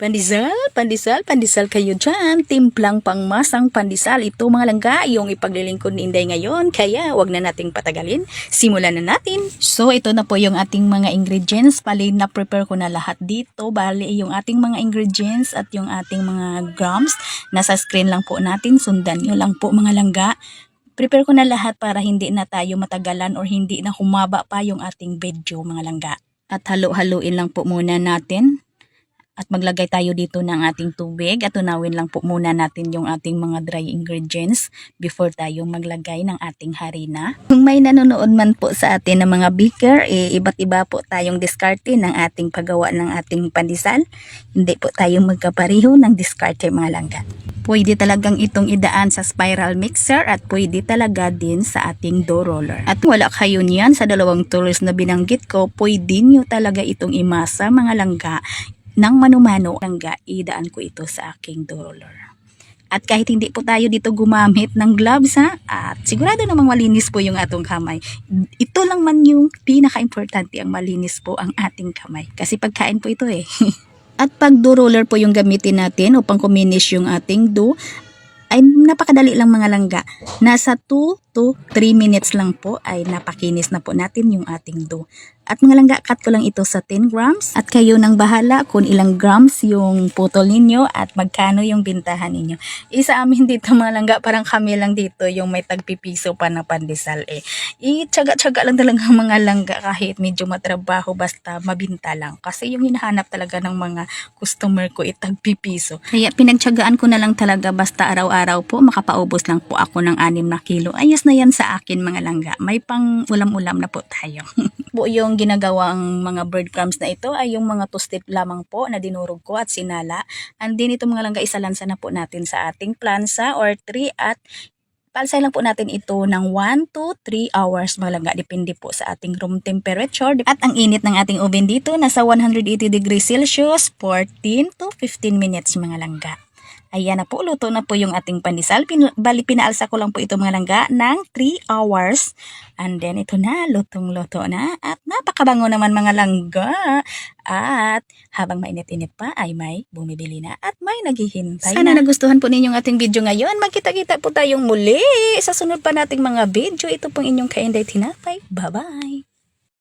Pandesal kayo dyan. Timplang pangmasang pandesal. Ito mga langga, yung ipaglilingkod ni Inday ngayon. Kaya wag na nating patagalin. Simulan na natin. So ito na po yung ating mga ingredients. Bali na prepare ko na lahat dito. Bali yung ating mga ingredients at yung ating mga grams. Nasa screen lang po natin. Sundan nyo lang po mga langga. Prepare ko na lahat para hindi na tayo matagalan or hindi na humaba pa yung ating video mga langga. At halo-haluin lang po muna natin. At maglagay tayo dito ng ating tubig at tunawin lang po muna natin yung ating mga dry ingredients before tayo maglagay ng ating harina. Kung may nanonood man po sa atin ng mga beaker, iba't iba po tayong diskarte ng ating paggawa ng ating pandesal. Hindi po tayo magkapareho ng diskarte mga langga. Pwede talagang itong idaan sa spiral mixer at pwede talaga din sa ating dough roller. At wala kayo niyan sa dalawang tools na binanggit ko, pwede nyo talaga itong imasa mga langga ng mano-mano. Langga, idaan ko ito sa aking dough roller. At kahit hindi po tayo dito gumamit ng gloves at sigurado namang malinis po yung atong kamay. Ito lang man yung pinaka-importante, ang malinis po ang ating kamay. Kasi pagkain po ito At pag dough roller po yung gamitin natin upang kuminish yung ating dough, ay napakadali lang mga langga. Nasa 2 to 3 minutes lang po ay napakinis na po natin yung ating dough. At mga langga, cut ko lang ito sa 10 grams. At kayo nang bahala kung ilang grams yung putol ninyo at magkano yung bintahan ninyo. Isa amin dito mga langga, parang kami lang dito yung may tagpipiso pa na pandesal Tsaga-tsaga lang talaga mga langga kahit medyo matrabaho basta mabinta lang. Kasi yung hinahanap talaga ng mga customer ko tagpipiso. Kaya pinagtsagaan ko na lang talaga basta araw-araw po makapaubos lang po ako ng 6 na kilo. Ayos na yan sa akin mga langga. May pang ulam-ulam na po tayo. Po yung ginagawang mga breadcrumbs na ito ay yung mga toasted lamang po na dinurog ko at sinala. And din ito mga langga, isalansa na po natin sa ating plansa or 3 at palsay lang po natin ito ng 1 to 3 hours mga langga. Depende po sa ating room temperature. At ang init ng ating oven dito nasa 180 degrees Celsius 14 to 15 minutes mga langga. Ayan na po, luto na po yung ating pandesal. Bali, pinaalsa ko lang po ito mga langga ng 3 hours. And then ito na, lutong-luto na. At napakabango naman mga langga. At habang mainit-init pa ay may bumibili na at may naghihintay Sana nagustuhan po ninyong ating video ngayon. Magkita-kita po tayong muli sa sunod pa nating mga video. Ito pong inyong Kainday Tinapay. Bye-bye!